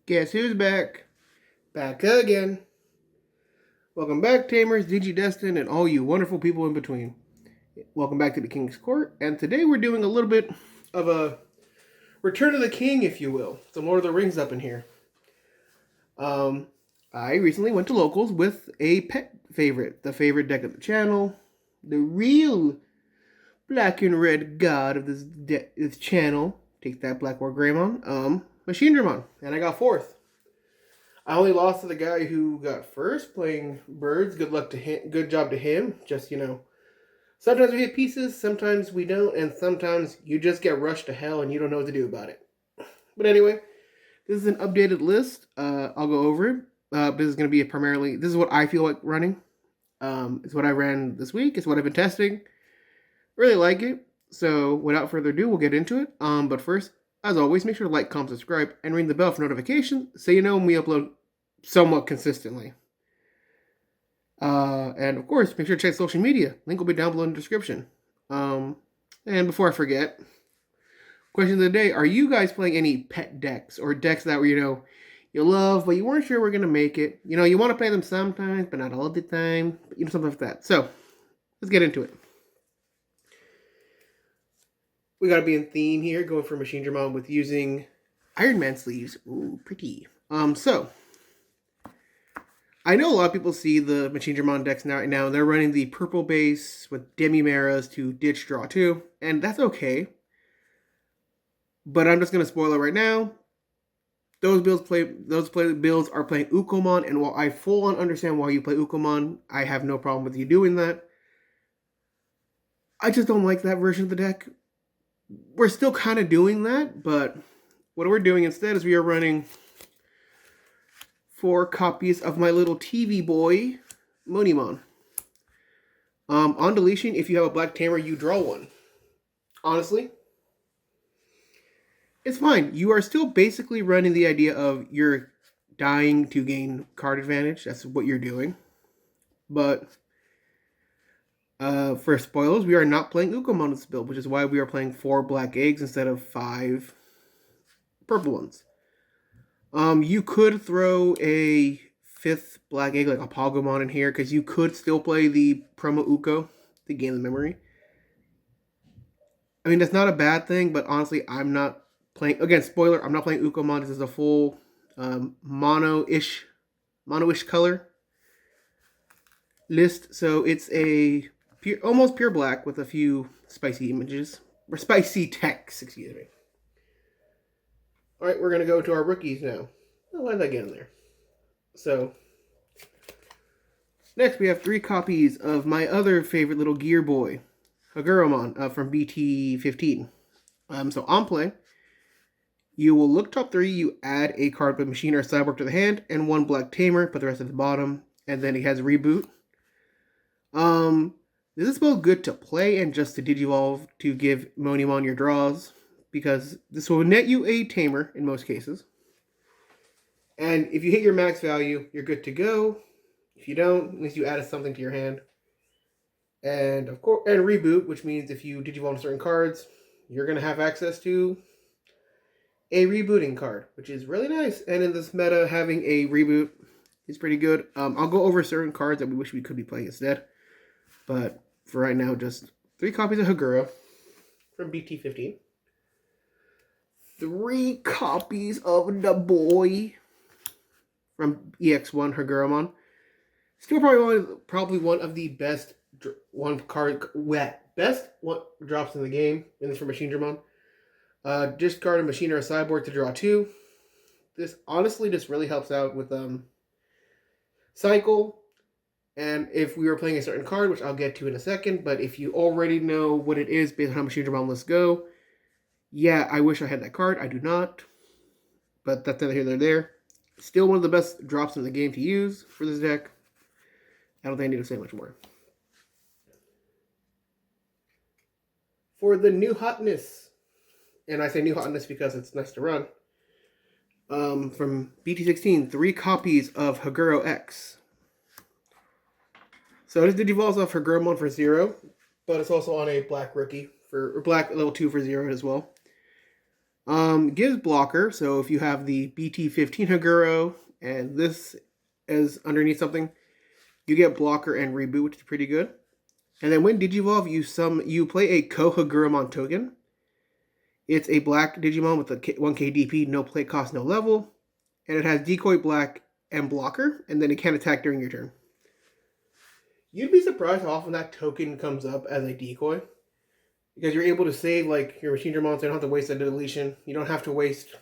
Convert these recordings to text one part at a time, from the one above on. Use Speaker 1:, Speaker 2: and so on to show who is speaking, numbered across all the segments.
Speaker 1: Guess who's back? Back again. Welcome back, Tamers, Digidestin, and all you wonderful people in between. Welcome back to the King's Court, and today we're doing a little bit of a Return of the King, if you will. Some Lord of the Rings up in here. I recently went to locals with a pet favorite, the favorite deck of the channel, the real black and red god of this channel. Take that, Black War Greymon. Machinedramon, and I got fourth. I only lost to the guy who got first playing birds. Good luck to him. Good job to him. Just, sometimes we hit pieces, sometimes we don't, and sometimes you just get rushed to hell and you don't know what to do about it. But anyway, this is an updated list. I'll go over it. This is going to be this is what I feel like running. It's what I ran this week. It's what I've been testing. Really like it. So without further ado, we'll get into it. But first, as always, make sure to like, comment, subscribe, and ring the bell for notifications so you know when we upload somewhat consistently. And of course, make sure to check social media. Link will be down below in the description. And before I forget, question of the day: are you guys playing any pet decks or decks that you love, but you weren't sure we're gonna make it? You want to play them sometimes, but not all the time. Something like that. So let's get into it. We gotta be in theme here, going for Machinedramon with using Iron Man sleeves. Ooh, pretty. So I know a lot of people see the Machinedramon decks now, and they're running the purple base with Demi-Meras to ditch draw 2, and that's okay. But I'm just gonna spoil it right now. Those builds are playing Ukomon, and while I full on understand why you play Ukomon, I have no problem with you doing that. I just don't like that version of the deck. We're still kind of doing that, but what we're doing instead is we are running 4 copies of my little TV boy, Monimon. On deletion, if you have a black tamer, you draw 1. Honestly, it's fine. You are still basically running the idea of you're dying to gain card advantage. That's what you're doing. But for spoilers, we are not playing Ukomon in this build, which is why we are playing 4 black eggs instead of 5 purple ones. You could throw a 5th black egg, like a Pogomon in here, because you could still play the promo Uko to gain the memory. I mean, that's not a bad thing, but honestly, I'm not playing... Again, spoiler, I'm not playing Ukomon. This is a full mono-ish color list, so it's a almost pure black with a few spicy images, or spicy text, excuse me. Alright, we're going to go to our rookies now. Why did I get in there? So, next we have 3 copies of my other favorite little gear boy, Hagurumon, from BT15. So on play, you will look top 3, you add a card with Machine or Cyborg to the hand, and 1 black tamer, put the rest at the bottom, and then it has Reboot. This is both good to play and just to Digivolve to give Monimon your draws, because this will net you a tamer in most cases. And if you hit your max value, you're good to go. If you don't, at least you added something to your hand. And of course, and Reboot, which means if you Digivolve certain cards, you're going to have access to a rebooting card, which is really nice. And in this meta, having a reboot is pretty good. I'll go over certain cards that we wish we could be playing instead. But for right now, just 3 copies of Hagura from BT15. 3 copies of the boy from EX1 Hagurumon. Still probably one of the best drops in the game. And this for Machinedramon. Discard a Machine or a Cyborg to draw 2. This honestly just really helps out with Cycle. And if we were playing a certain card, which I'll get to in a second, but if you already know what it is based on how Machinedramon lists go, yeah, I wish I had that card. I do not. But that's neither here nor there. Still one of the best drops in the game to use for this deck. I don't think I need to say much more. For the new hotness, and I say new hotness because it's nice to run, from BT16, 3 copies of Haguro X. So this Digivolves off Hagurumon for 0, but it's also on a black rookie, or black level 2 for 0 as well. Gives blocker, so if you have the BT-15 Haguro and this is underneath something, you get blocker and reboot, which is pretty good. And then when Digivolve, you play a Kohagurumon token. It's a black Digimon with a 1k DP, no play cost, no level. And it has decoy black and blocker, and then it can't attack during your turn. You'd be surprised how often that token comes up as a decoy. Because you're able to save like your Machinedramon, so you don't have to waste a deletion. You don't have to waste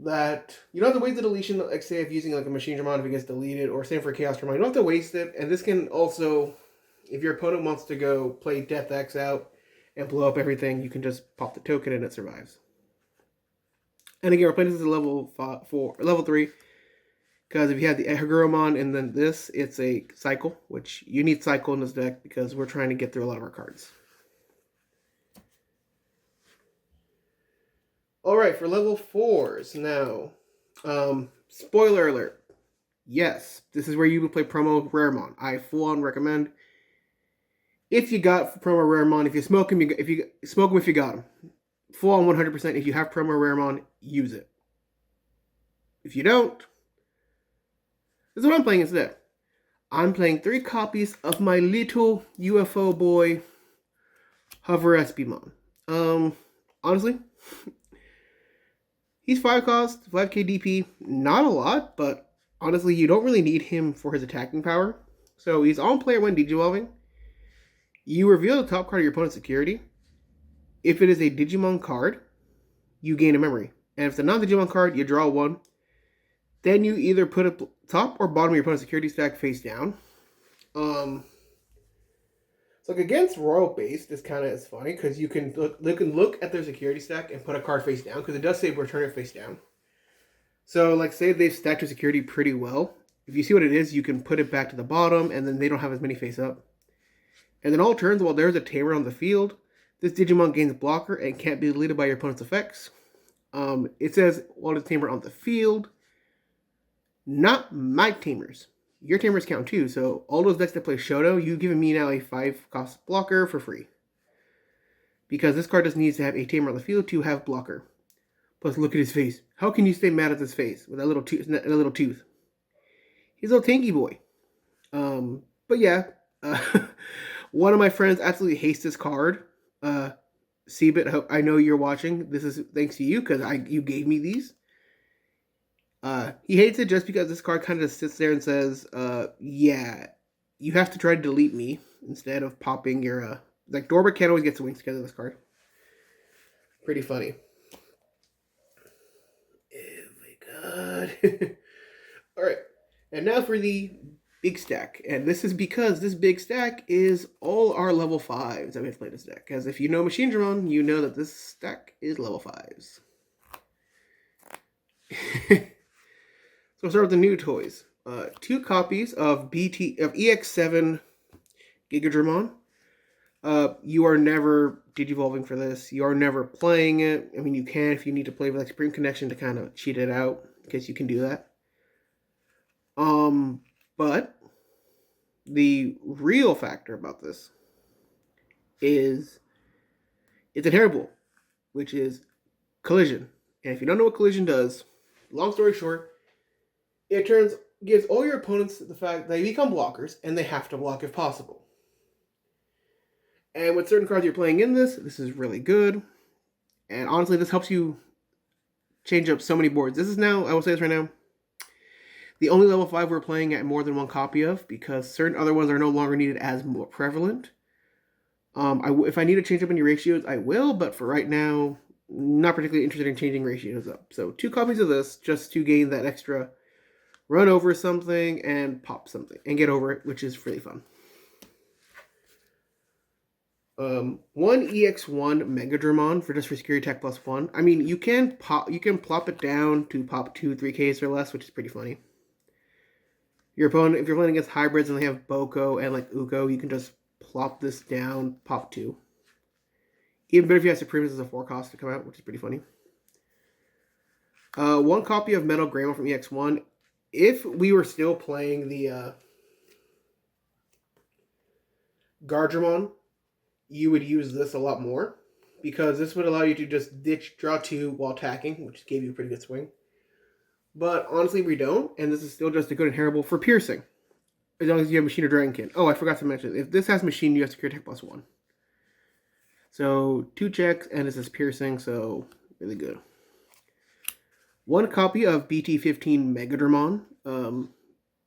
Speaker 1: that. You don't have to waste the deletion, like say if using like a Machinedramon if it gets deleted, or same for Chaos Dramon. You don't have to waste it. And this can also, if your opponent wants to go play Death X out and blow up everything, you can just pop the token and it survives. And again, we're playing this at level 3. Because if you have the Hagurumon and then this, it's a cycle, which you need cycle in this deck because we're trying to get through a lot of our cards. Alright, for level 4s now. Spoiler alert. Yes, this is where you would play promo Raremon. I full on recommend. If you got promo Raremon, if you smoke him, if you got him. Full on 100%. If you have promo Raremon, use it. If you don't, this is what I'm playing instead. I'm playing 3 copies of my little UFO boy, Hover Espimon. Honestly, he's 5 cost, 5k DP. Not a lot, but honestly, you don't really need him for his attacking power. So he's on player when Digivolving. You reveal the top card of your opponent's security. If it is a Digimon card, you gain a memory. And if it's a non-Digimon card, you draw 1. Then you either put a top or bottom of your opponent's security stack face down. So like against Royal Base, this kind of is funny because you can look at their security stack and put a card face down because it does say return it face down. So like say they've stacked your security pretty well. If you see what it is, you can put it back to the bottom and then they don't have as many face up. And then all turns while there's a tamer on the field, this Digimon gains blocker and can't be deleted by your opponent's effects. It says while the tamer on the field. Not my tamers. Your tamers count too, so all those decks that play Shoto, you've given me now a 5 cost blocker for free. Because this card just needs to have a tamer on the field to have blocker. Plus, look at his face. How can you stay mad at this face with that little tooth? He's a little tanky boy. But yeah, one of my friends absolutely hates this card. Seabit, I know you're watching. This is thanks to you because you gave me these. He hates it just because this card kind of just sits there and says, yeah, you have to try to delete me instead of popping your, like, Dorba can't always get wings together this card. Pretty funny. Oh my god. Alright, and now for the big stack. And this is because this big stack is all our level 5s that we have to play this deck. Because if you know Machinedramon, you know that this stack is level 5s. So we'll start with the new toys. 2 copies of EX7 Gigadramon. You are never Digivolving for this. You are never playing it. I mean, you can if you need to play with like Supreme Connection to kind of cheat it out, in case you can do that. But the real factor about this is it's inheritable, which is collision. And if you don't know what collision does, long story short, it gives all your opponents the fact that they become blockers, and they have to block if possible. And with certain cards you're playing in this is really good. And honestly, this helps you change up so many boards. This is now, I will say this right now, the only level 5 we're playing at more than 1 copy of, because certain other ones are no longer needed as more prevalent. If I need to change up any ratios, I will, but for right now, not particularly interested in changing ratios up. So 2 copies of this, just to gain that extra run over something and pop something and get over it, which is really fun. 1 EX1 Megadramon for security attack +1. I mean, you can plop it down to pop 2 3Ks or less, which is pretty funny. Your opponent, if you're playing against hybrids and they have Boko and like Uko, you can just plop this down, pop 2. Even better if you have Supremes as a 4 cost to come out, which is pretty funny. 1 copy of Metal Greymon from EX1. If we were still playing the Gardramon, you would use this a lot more. because this would allow you to just ditch draw 2 while attacking, which gave you a pretty good swing. But honestly, we don't, and this is still just a good inheritable for piercing. As long as you have Machine or Dragonkin. Oh, I forgot to mention, if this has Machine, you have Secure Attack +1. So 2 checks, and this is piercing, so really good. 1 copy of BT15 Megadramon.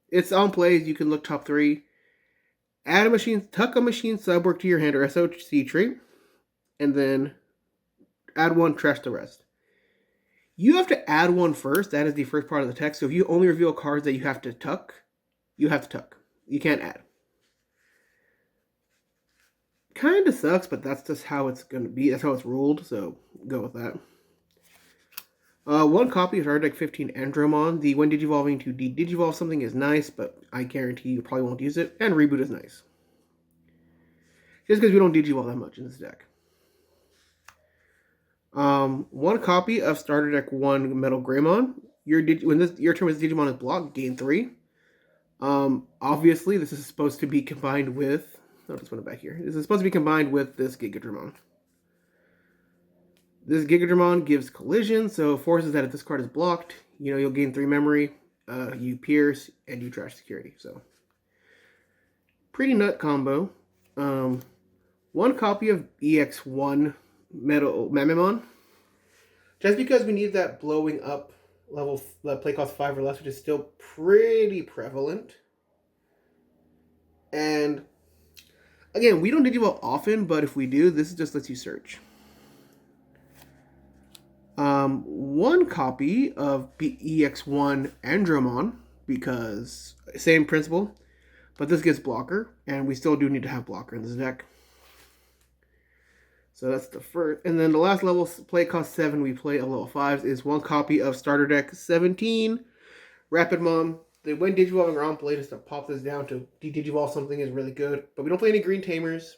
Speaker 1: It's on plays. You can look top 3. Add a machine, tuck a machine cyborg to your hand or SOC trait, and then add 1, trash the rest. You have to add 1 first. That is the first part of the text. So if you only reveal cards that you have to tuck, you have to tuck. You can't add. Kind of sucks, but that's just how it's going to be. That's how it's ruled, so go with that. 1 copy of Star Deck 15 Andromon. The when digivolving to de-digivolve something is nice, but I guarantee you probably won't use it. And Reboot is nice. Just because we don't digivolve that much in this deck. 1 copy of Starter Deck 1 Metal Greymon. When your turn with Digimon is blocked, gain 3. Obviously, this is supposed to be combined with... I'll just put it back here. This is supposed to be combined with this Gigadramon. This Gigadramon gives collision, so forces that if this card is blocked, you'll gain 3 memory, you pierce, and you trash security. So, pretty nut combo. 1 copy of EX1 Metal Mamamon. Just because we need that blowing up level, play cost 5 or less, which is still pretty prevalent. And again, we don't digivolve often, but if we do, this just lets you search. 1 copy of EX1 Andromon, because same principle, but this gets blocker, and we still do need to have blocker in this deck. So that's the first. And then the last level, play cost 7, we play at level 5s, is 1 copy of Starter Deck 17 Rapid Mom. The when digivolving around play just to pop this down to de-digivolve something is really good, but we don't play any green tamers.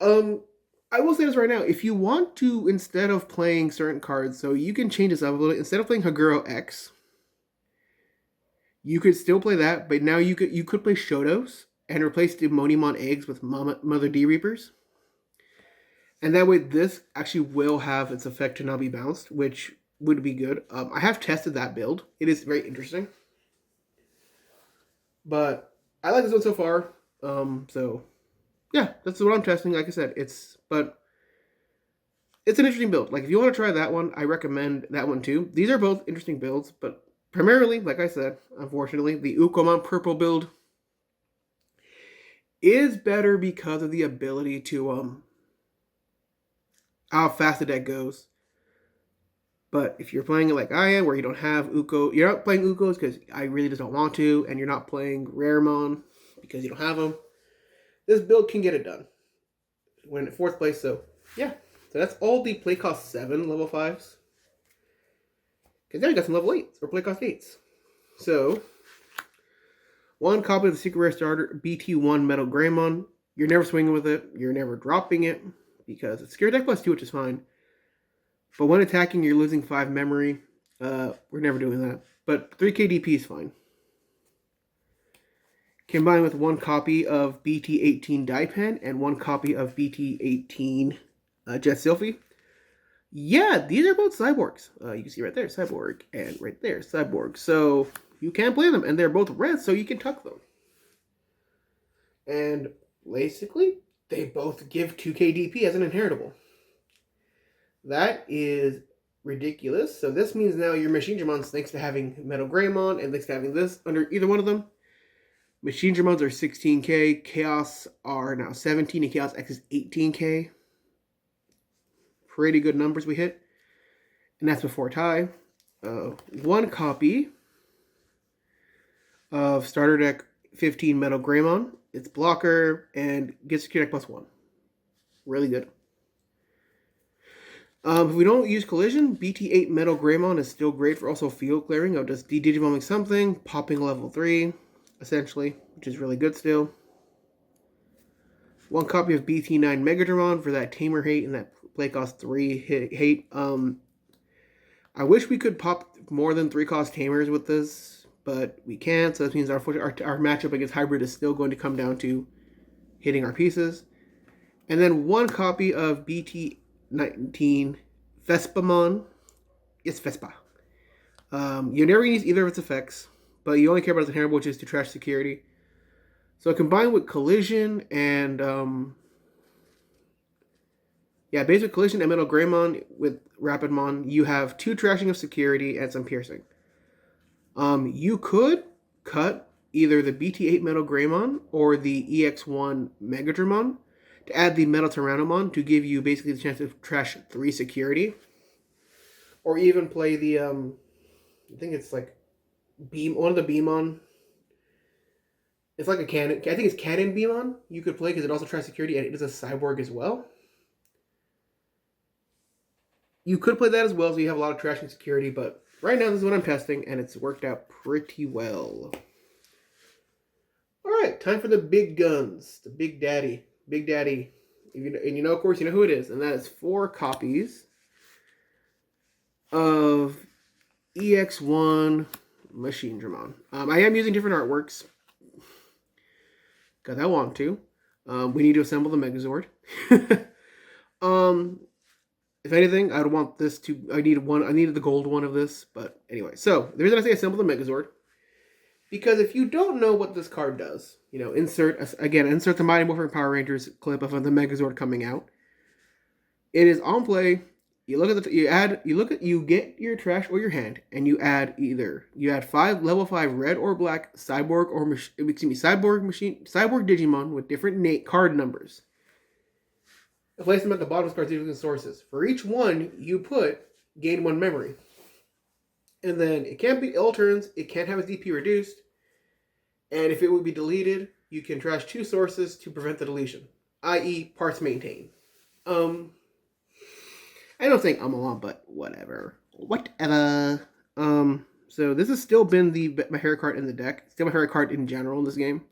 Speaker 1: I will say this right now, if you want to, instead of playing certain cards, so you can change this up a little. Instead of playing Haguro X, you could still play that, but now you could play Shotos and replace the Monimon eggs with Mother D Reapers. And that way this actually will have its effect to not be bounced, which would be good. I have tested that build. It is very interesting. But I like this one so far. So yeah, that's what I'm testing. Like I said, it's an interesting build. Like if you want to try that one, I recommend that one too. These are both interesting builds, but primarily, like I said, unfortunately, the Ukomon purple build is better because of the ability to how fast the deck goes. But if you're playing it like I am, where you don't have Uko, you're not playing Ukos because I really just don't want to, and you're not playing Raremon because you don't have them, this build can get it done. We're in 4th place, so yeah. So that's all the play cost 7 level 5s. Because now you got some level 8s, or play cost 8s. So, 1 copy of the Secret Rare Starter BT1 Metal Greymon. You're never swinging with it. You're never dropping it. Because it's Secure Deck +2, which is fine. But when attacking, you're losing 5 memory. We're never doing that. But 3k DP is fine. Combined with 1 copy of BT18 Daipen and 1 copy of BT18 Jet Sylphie. Yeah, these are both cyborgs. You can see right there, cyborg, and right there, cyborg. So you can play them, and they're both red, so you can tuck them. And basically, they both give 2k DP as an inheritable. That is ridiculous. So this means now your Machinedramons, thanks to having Metal Greymon and thanks to having this under either one of them, Machinedramons are 16k, Chaos are now 17, and Chaos X is 18k. Pretty good numbers we hit. And that's before tie. 1 copy of Starter Deck 15 Metal Greymon. It's blocker and gets Secure Deck +1. Really good. If we don't use collision, BT8 Metal Greymon is still great for also field clearing of just de-digivolving something, popping level 3, essentially, which is really good still. 1 copy of BT9 Megadramon for that Tamer hate and that play cost 3 hate. I wish we could pop more than 3 cost Tamers with this, but we can't, so that means our matchup against Hybrid is still going to come down to hitting our pieces. And then 1 copy of BT19 Vespamon. It's Vespa. You never use either of its effects, but you only care about its inherent, which is to trash security. So combined with Collision and basic Collision and Metal Greymon with Rapidmon, you have 2 trashing of security and some piercing. You could cut either the BT8 Metal Greymon or the EX1 Megadramon to add the Metal Tyrannomon to give you basically the chance to trash 3 security. Or even play the, I think it's like one of the Beamon. It's like a cannon. I think it's Cannon Beamon you could play because it also trashes security and it is a cyborg as well. You could play that as well, so you have a lot of trashing security, but right now this is what I'm testing, and it's worked out pretty well. Alright, time for the big guns. The Big Daddy. Big Daddy. And you know, of course, you know who it is, and that is 4 copies of EX1 Machinedramon. I am using different artworks, because I want to. We need to assemble the Megazord. If anything, I would want this to... I needed the gold one of this, but anyway. So, the reason I say assemble the Megazord, because if you don't know what this card does, you know, insert the Mighty Morphin Power Rangers clip of the Megazord coming out. It is on play. You look at you get your trash or your hand, and you add 5 level 5 red or black cyborg Digimon with different card numbers. Place them at the bottom of cards using sources. For each one, you gain 1 memory. And then it can't be all turns, it can't have its DP reduced, and if it would be deleted, you can trash 2 sources to prevent the deletion, i.e. parts maintain. I don't think I'm along, but whatever. So this has still been my favorite card in the deck. Still my favorite card in general in this game.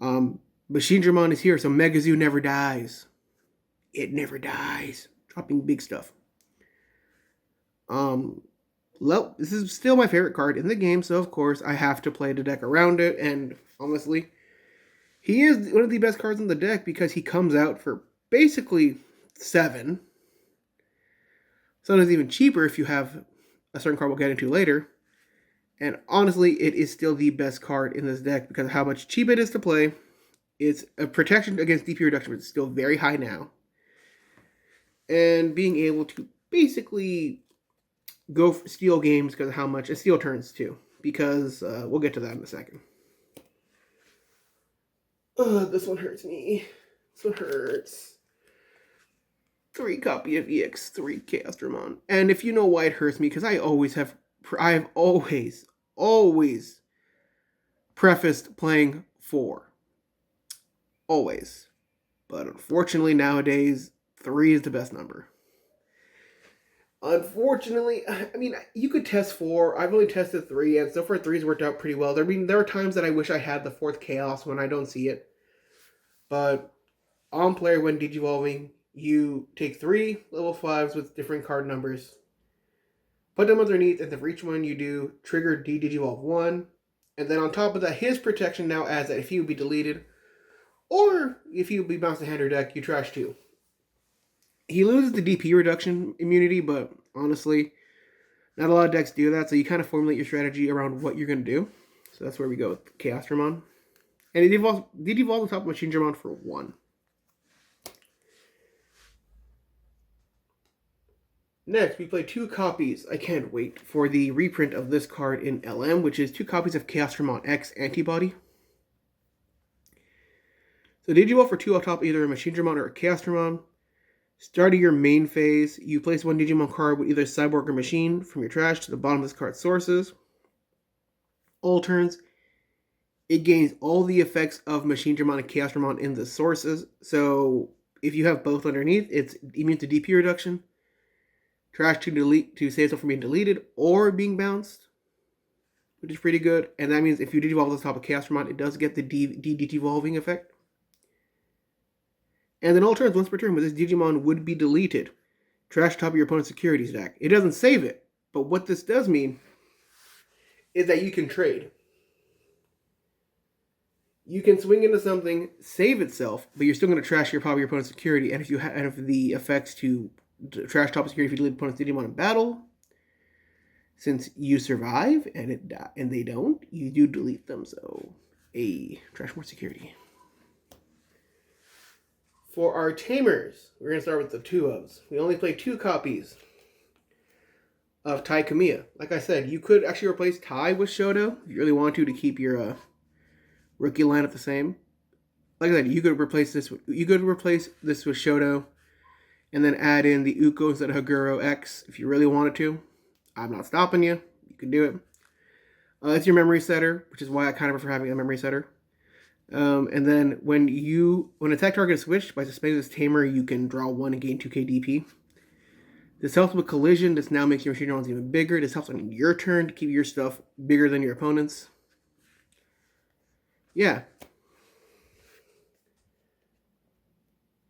Speaker 1: Machinedramon is here, so Megazoo never dies. It never dies. Dropping big stuff. This is still my favorite card in the game, so of course I have to play the deck around it, and honestly, he is one of the best cards in the deck because he comes out for basically 7. Sometimes even cheaper if you have a certain card we'll get into later. And honestly, it is still the best card in this deck because of how much cheap it is to play. It's a protection against DP reduction, but it's still very high now. And being able to basically go for steal games because of how much... And steal turns too, because we'll get to that in a second. This one hurts me. This one hurts. 3 copy of EX3 Chaosdramon. And if you know why it hurts me, because I have always prefaced playing 4. Always. But unfortunately nowadays, 3 is the best number. Unfortunately, I mean, you could test 4. I've only tested 3, and so far 3's worked out pretty well. I mean, there are times that I wish I had the 4th Chaos when I don't see it. But on play when Digivolving, you take 3 level 5s with different card numbers, put them underneath, and then for each one you do trigger Digivolve 1. And then on top of that, his protection now adds that if he would be deleted, or if he would be bounced to hand or deck, you trash 2. He loses the DP reduction immunity, but honestly, not a lot of decks do that, so you kind of formulate your strategy around what you're going to do. So that's where we go with Chaosdramon. And it evolves the top of Machinedramon for 1. Next, we play 2 copies. I can't wait for the reprint of this card in LM, which is 2 copies of Chaosdramon X Antibody. So Digivolve for 2 on top, either a Machinedramon or a Chaosdramon. Starting your main phase, you place 1 Digimon card with either Cyborg or Machine from your trash to the bottom of this card's sources. All turns, it gains all the effects of Machinedramon and Chaosdramon in the sources. So if you have both underneath, it's immune to DP reduction, trash to save itself from being deleted or being bounced, which is pretty good. And that means if you Digivolve the top of Chaosdramon, it does get the de-Digivolving effect. And then all turns, once per turn, with this Digimon would be deleted. Trash top of your opponent's security stack. It doesn't save it, but what this does mean is that you can trade. you can swing into something, save itself, but you're still going to trash probably your opponent's security. And if the effects to trash top security if you delete opponent's Digimon in battle, since you survive and they don't, you do delete them. So, trash more security. For our tamers, we're going to start with the 2-ofs. We only play 2 copies of Tai Kamiya. Like I said, you could actually replace Tai with Shoto if you really want to keep your rookie lineup the same. Like I said, you could replace this with Shoto, and then add in the Uko instead of Haguro X if you really wanted to. I'm not stopping you. You can do it. It's your memory setter, which is why I kind of prefer having a memory setter. And then when attack target is switched by suspending this tamer, you can draw 1 and gain 2k DP. This helps with collision. This now makes your Machinedramons even bigger. This helps on your turn to keep your stuff bigger than your opponent's. Yeah.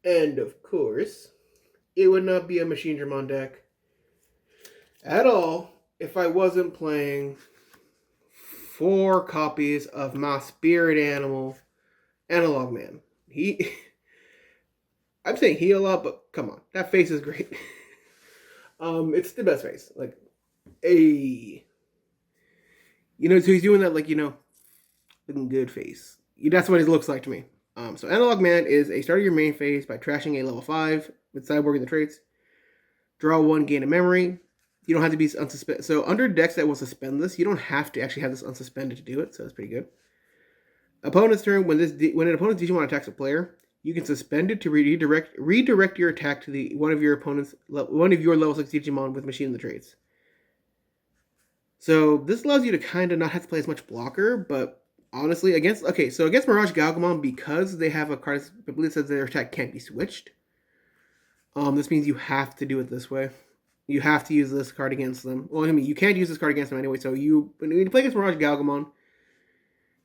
Speaker 1: And of course, it would not be a Machinedramon deck at all if I wasn't playing 4 copies of my spirit animal, Analog Man. I'm saying he a lot, but come on, that face is great. It's the best face. Like, so he's doing that, looking good face. That's what it looks like to me. So Analog Man is a start of your main phase by trashing a level 5 with cyborging the traits. Draw 1, gain a memory. You don't have to be unsuspended. So under decks that will suspend this, you don't have to actually have this unsuspended to do it. So that's pretty good. Opponent's turn. When an opponent's Digimon attacks a player, you can suspend it to redirect your attack to one of your level 6 Digimon with machine the traits. So this allows you to kind of not have to play as much blocker, but honestly, against Mirage Galgamon, because they have a card that I says their attack can't be switched. This means you have to do it this way. You have to use this card against them. Well, I mean, you can't use this card against them anyway. So when you play against Mirage Galgamon,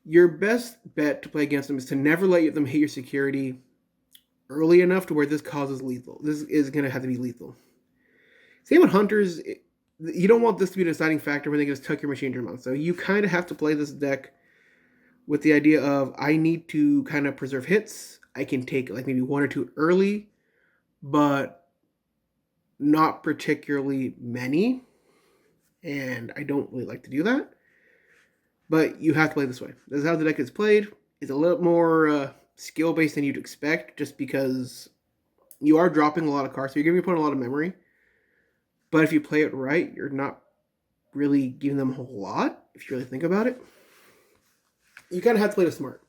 Speaker 1: your best bet to play against them is to never let them hit your security early enough to where this causes lethal. This is going to have to be lethal. Same with Hunters. You don't want this to be a deciding factor when they just tuck your Machinedramon. So you kind of have to play this deck with the idea of, I need to kind of preserve hits. I can take maybe 1 or 2 early, but not particularly many. And I don't really like to do that. But you have to play this way. This is how the deck is played. It's a little more skill-based than you'd expect, just because you are dropping a lot of cards. So you're giving your opponent a lot of memory. But if you play it right, you're not really giving them a whole lot, if you really think about it. You kind of have to play it smart.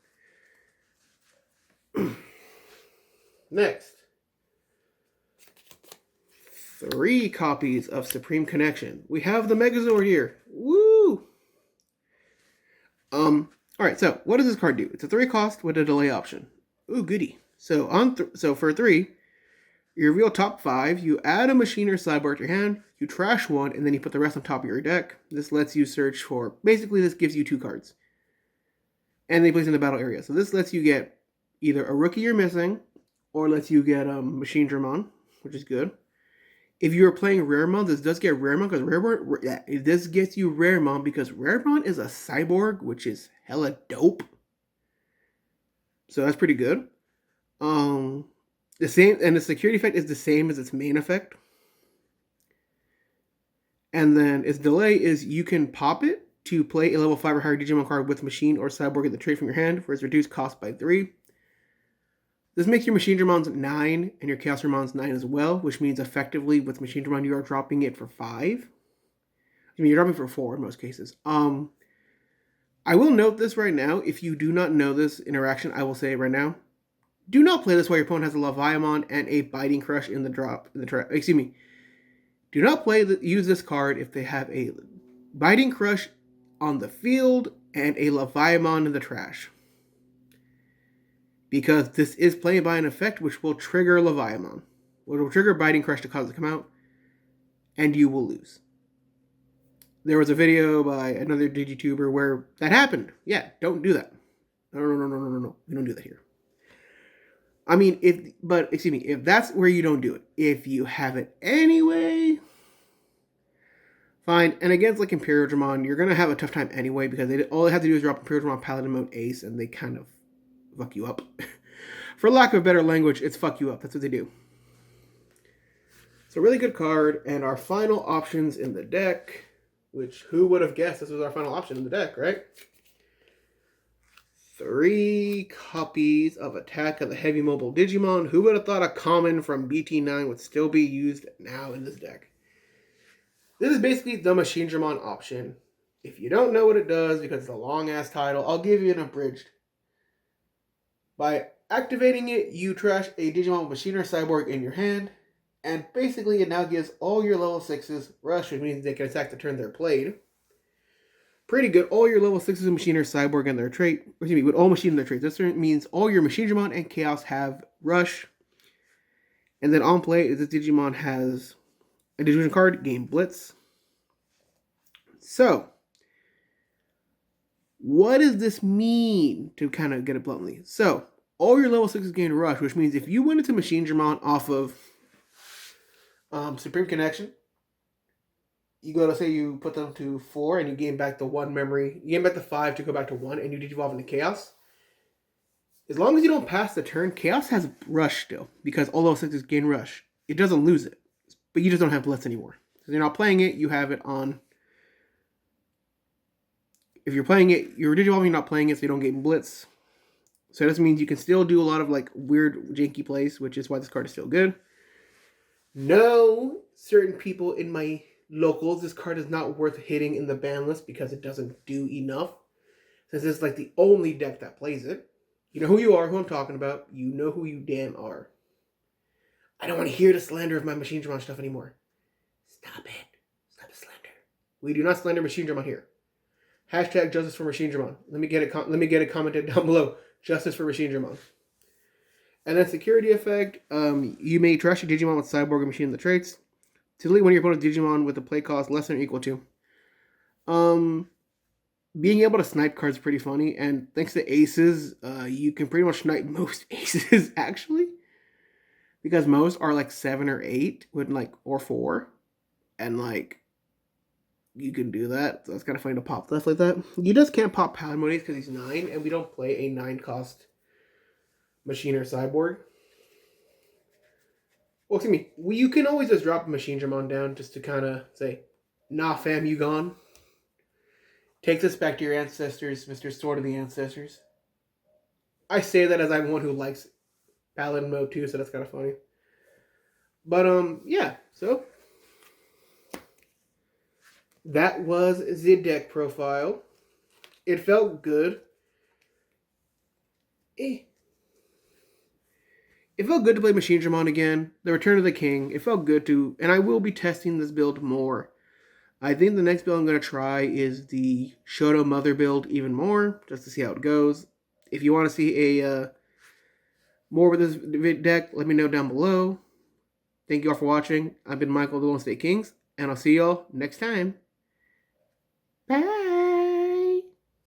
Speaker 1: Next. 3 copies of Supreme Connection. We have the Megazord here. Woo! Alright, so what does this card do? It's a 3 cost with a delay option. Ooh, goody. So for 3, you reveal top 5, you add a machine or sideboard to your hand, you trash 1, and then you put the rest on top of your deck. This lets you search for, basically this gives you 2 cards. And they place in the battle area. So this lets you get either a rookie you're missing, or lets you get Machinedramon, which is good. If you're playing Raremon, this does get Raremon, because this gets you Raremon, because Raremon is a cyborg, which is hella dope. So that's pretty good. The security effect is the same as its main effect. And then its delay is you can pop it to play a level 5 or higher Digimon card with machine or cyborg at the trait from your hand for its reduced cost by 3. This makes your Machinedramons 9 and your Chaosdramons 9 as well, which means effectively with Machinedramon you are dropping it for 5. I mean, you're dropping for 4 in most cases. I will note this right now. If you do not know this interaction, I will say it right now. Do not play this while your opponent has a Leviamon and a Biting Crush in the drop. Excuse me. Do not use this card if they have a Biting Crush on the field and a Leviamon in the trash. Because this is playing by an effect which will trigger Leviamon. Which will trigger Biting Crush to cause it to come out. And you will lose. There was a video by another DigiTuber where that happened. Yeah, don't do that. No. We don't do that here. I mean, if that's where you don't do it. If you have it anyway, fine. And against like Imperial Dramon, you're going to have a tough time anyway, because all they have to do is drop Imperial Dramon Paladin Mode Ace, and they kind of fuck you up. For lack of better language, it's fuck you up. That's what they do. So really good card. And our final options in the deck, which who would have guessed this was our final option in the deck, right? 3 copies of Attack of the Heavy Mobile Digimon. Who would have thought a common from BT9 would still be used now in this deck? This is basically the Machinedramon option. If you don't know what it does, because it's a long-ass title, I'll give you an abridged. By activating it, you trash a Digimon Machine or Cyborg in your hand, and basically it now gives all your level 6s rush, which means they can attack the turn they're played. Pretty good. All your level 6s of Machine or Cyborg and their trait, excuse me, with all Machine and their traits. This means all your Machinedramon and Chaos have rush. And then on play, this Digimon has a Digivision card, gain Blitz. So, what does this mean, to kind of get it bluntly? So, all your level 6s gain rush, which means if you went into Machinedramon off of Supreme Connection, you go to say you put them to 4 and you gain back the 1 memory. You gain back the 5 to go back to 1 and you Digivolve into Chaos. As long as you don't pass the turn, Chaos has rush still, because all level 6s gain rush. It doesn't lose it, but you just don't have Blitz anymore. So you're not playing it, you have it on. If you're playing it, you're Digivolving, you're not playing it, so you don't get Blitz. So this means you can still do a lot of like weird janky plays, which is why this card is still good. No certain people in my locals, this card is not worth hitting in the ban list because it doesn't do enough. Since it's like the only deck that plays it. You know who you are, who I'm talking about. You know who you damn are. I don't want to hear the slander of my Machinedramon stuff anymore. Stop it. Stop the slander. We do not slander Machinedramon here. Hashtag justice for Machinedramon. Let me get it commented down below. Justice for Machinedramon. And then security effect. You may trash a Digimon with Cyborg and Machine the traits. To delete one of your opponent's Digimon with a play cost less than or equal to. Being able to snipe cards is pretty funny. And thanks to aces, you can pretty much snipe most aces, actually. Because most are like 7 or 8, with like, or 4. And like, you can do that. So it's kind of funny to pop stuff like that. You just can't pop Palmonies because he's 9, and we don't play a 9-cost Machine or Cyborg. Well, excuse me. You can always just drop a Machinedramon down just to kind of say, nah, fam, you gone. Take this back to your ancestors, Mr. Sword of the Ancestors. I say that as I'm one who likes Paladin mode too, so that's kind of funny. But, yeah, so that was the deck profile. It felt good. It felt good to play Machinedramon again. The Return of the King. It felt good to, and I will be testing this build more. I think the next build I'm going to try is the Shoto Mother build even more, just to see how it goes. If you want to see a more with this deck, let me know down below. Thank you all for watching. I've been Michael, the Golden State Kings, and I'll see y'all next time. Bye!